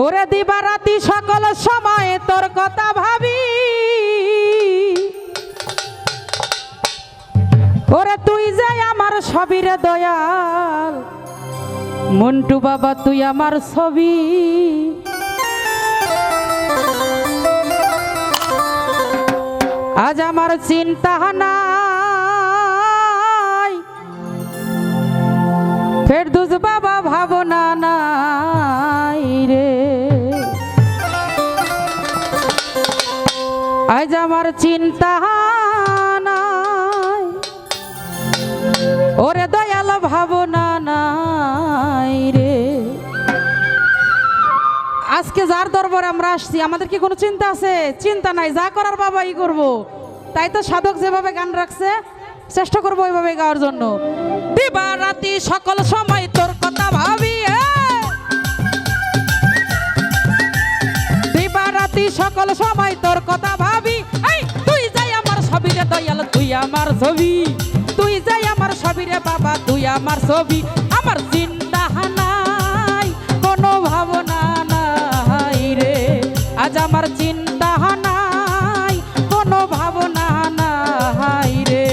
ওরে দিবারাতি সকল সময়ে তোর কথা ভাবি, ওরে তুই যাই আমার সবিরে দয়াল, মন্টু বাবা তুই আমার ছবি। আজ আমার চিন্তা নাই, ফেরদৌস বাবা ভাবনা নাই রে। আজ আমার চিন্তা নাই, ওরে দয়াল ভাবনা নাই রে। আজকে যার দরবারে আমরা আসছি আমাদের কি কোনো চিন্তা আছে? চিন্তা নাই, যা করার বাবাই করব। তাই তো সাধক যেভাবে গান রাখছে চেষ্টা করবো ওইভাবে গাওয়ার জন্য। দিবা রাতি সকল সময় তোর কথা ভাবি, দিবা রাতি সকল সময় তোর কথা ভাবি। এই তুই যাই আমার ছবিরে দয়াল, তুই আমার ছবি, তুই যাই আমার ছবিরে বাবা, তুই আমার ছবি। আমার চিন্তা নাই, কোনো ভাবনা নাই রে। আজ আমার চিন্তা নাই, কোনো ভাবনা নাই রে।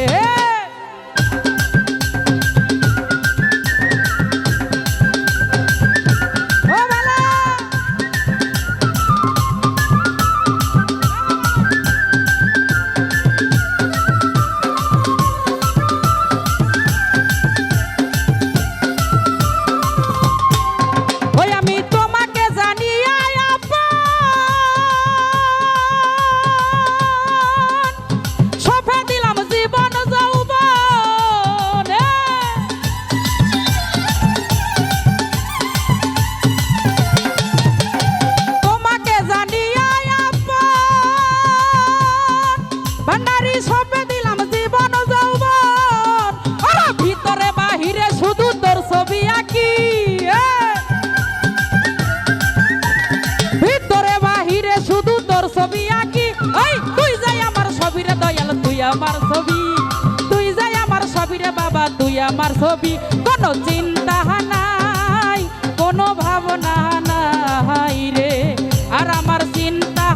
আমার ছবি তুই যাই আমার ছবিরে বাবা, তুই আমার ছবি। কোনো চিন্তা নাই, কোনো ভাবনা নাই রে। আর আমার চিন্তা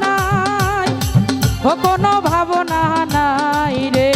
নাই, কোনো ভাবনা নাই রে।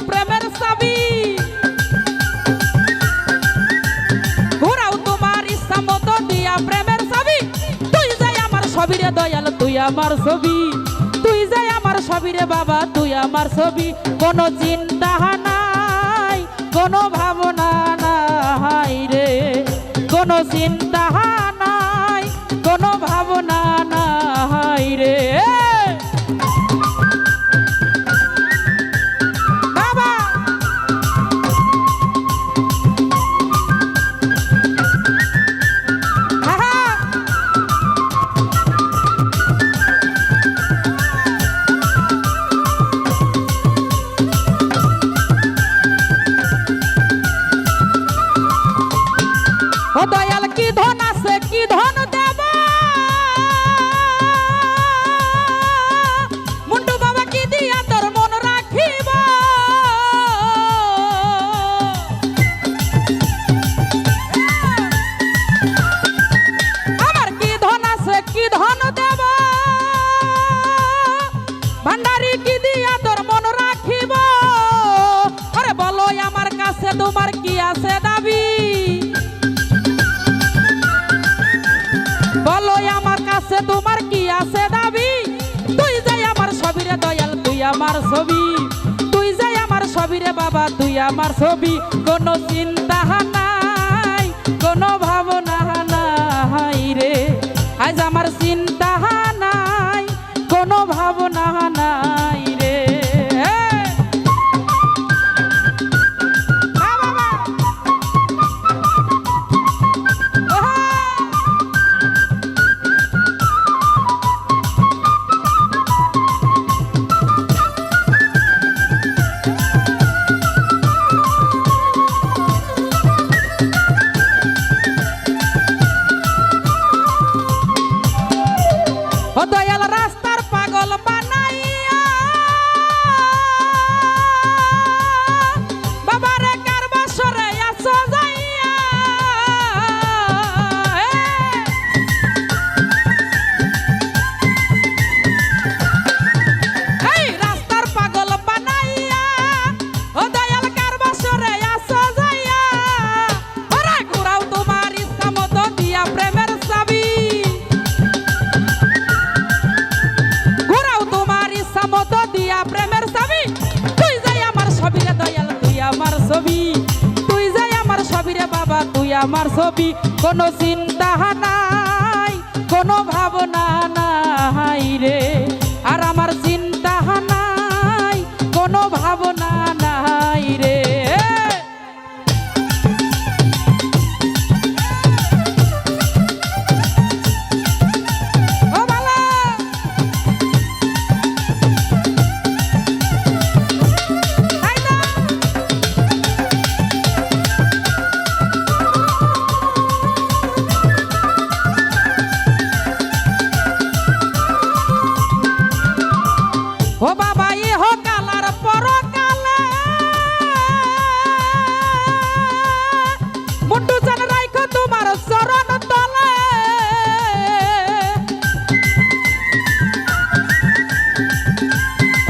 প্রেমের চাবি ঘোরাও তোমার ইচ্ছা মতো দিয়া প্রেমের চাবি। তুই যাই আমার ছবিরে দয়াল, তুই আমার ছবি, তুই যাই আমার ছবিরে বাবা, তুই আমার ছবি। কোনো চিন্তা নাই, কোনো ভাবনা নাই রে। কোনো চিন্তা নাই, কোনো ভাবনা নাই রে। ও দয়াল কি ধন আছে, কি ধন দেব, মুন্ডু বাবা কি দিয়া তোর মন রাখিব। আমার কি ধন আছে, কি ধন দেব, ভান্ডারি কি দিয়া তোর মন রাখিব। আরে বলো আমার কাছে তোমার কি আছে দাবি, বলো আমার কাছে তোমার কি আছে দাবি। তুই যাই আমার ছবিরে দয়াল, তুই আমার ছবি তুই যে আমার ছবি রে বাবা তুই আমার ছবি কোনো চিন্তা নাই কোনো ভাবনা নাই রে আজ আমার চিন্তা নাই কোনো ভাবনা নাই রে ও দয়াল রাস্তার পাগল বানাইয়া বাবারে কার বাসরে আসো যাইয়া এই রাস্তার পাগল বানাইয়া ও দয়াল কার বাসরে আসো যাইয়া ওরে ঘুরাও তোমার ইচ্ছা মতো দিয়া প্রেমের চাবি মতো দিয়া প্রেমের ছবি তুই যাই আমার ছবি রে দয়াল তুই আমার ছবি তুই যাই আমার ছবি রে বাবা তুই আমার ছবি কোনো চিন্তা নাই কোনো ভাবনা নাই রে আর আমার চিন্তা নাই কোনো ভাবনা নাই রে ও বাবা ইহ কালার পরকালে মুন্ডু জান রাইখো তোমার চরণ তলে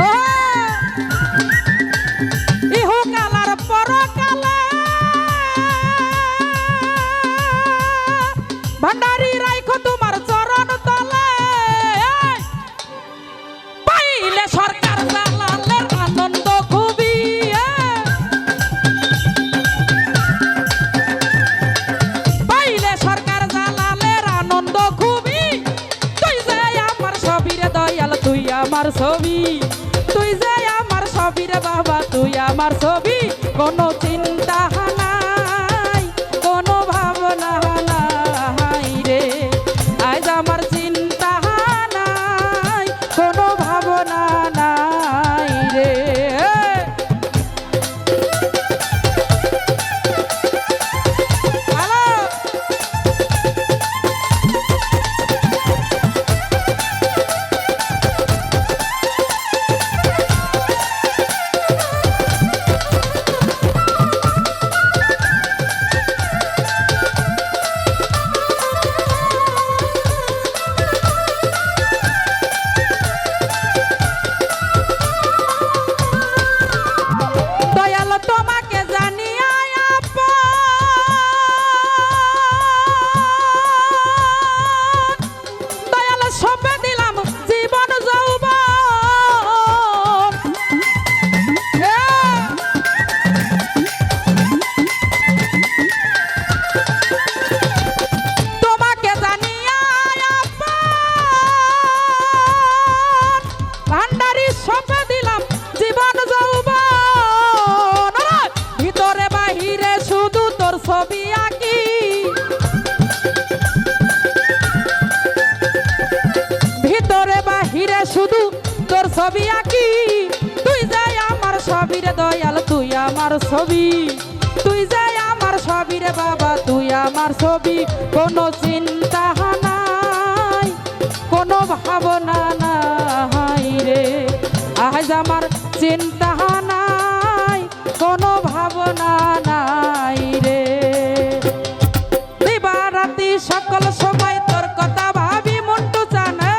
ও ইহ কালার পরকালে ভান্ডারি রাইখো তোমার চরণ তলে পাইলে সরকার জালালের আনন্দ খুবই পাইলে সরকার জালালের আনন্দ খুবই তুই যাই আমার ছবি রে দয়াল তুই আমার ছবি তুই যাই আমার ছবি রে বাবা তুই আমার ছবি কোনো চিন্তা নাই কোনো ভাবনা নাই রে আজ আমার চিন্তা নাই কোনো ভাবনা নাই রে তোমাকে জানিয়া দয়াল সপে দিলাম জীবন যৌবন তোমাকে জানিয়া ভান্ডারি সপে দিলাম জীবন যৌবন ভিতরে বাহিরে শুধু তোর ছবি আঁকি ভিতরে বাহিরে শুধু তোর ছবি আঁকি তুই যাই আমার ছবি রে দয়াল তুই আমার ছবি তুই যাই আমার ছবি রে বাবা তুই আমার ছবি কোনো চিন্তা নাই কোনো ভাবনা নাই রে আজ আমার চিন্তা নাই কোনো ভাবনা নাই রে দিবা রাতি সকল সময় তোর কথা ভাবি মন্টু জানে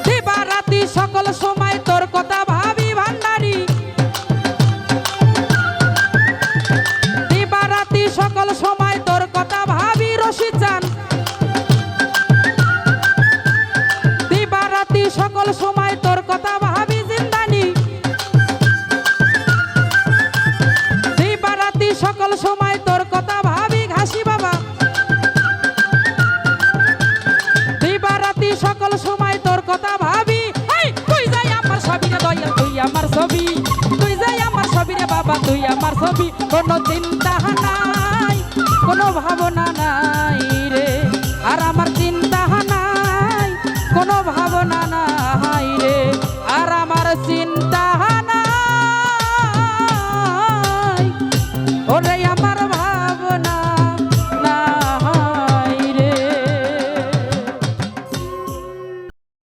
দিবা রাতি সকল সময় তোর কথা ভাবি ভান্ডারি দিবা রাতি সকল সময় তোর কথা ভাবি রশিদ জান দিবা রাতি সকল সকল সময় তোর কথা ভাবি জিন্দানি দিবারাতি সকল সময় তোর কথা ভাবি ঘাসি বাবা দিবারাতি সকল সময় তোর কথা ভাবি তুই যাই আমার ছবি রে দয়াল তুই আমার ছবি তুই যাই আমার ছবি রে বাবা তুই আমার ছবি কোনো চিন্তা নাই কোনো ভাবনা নাই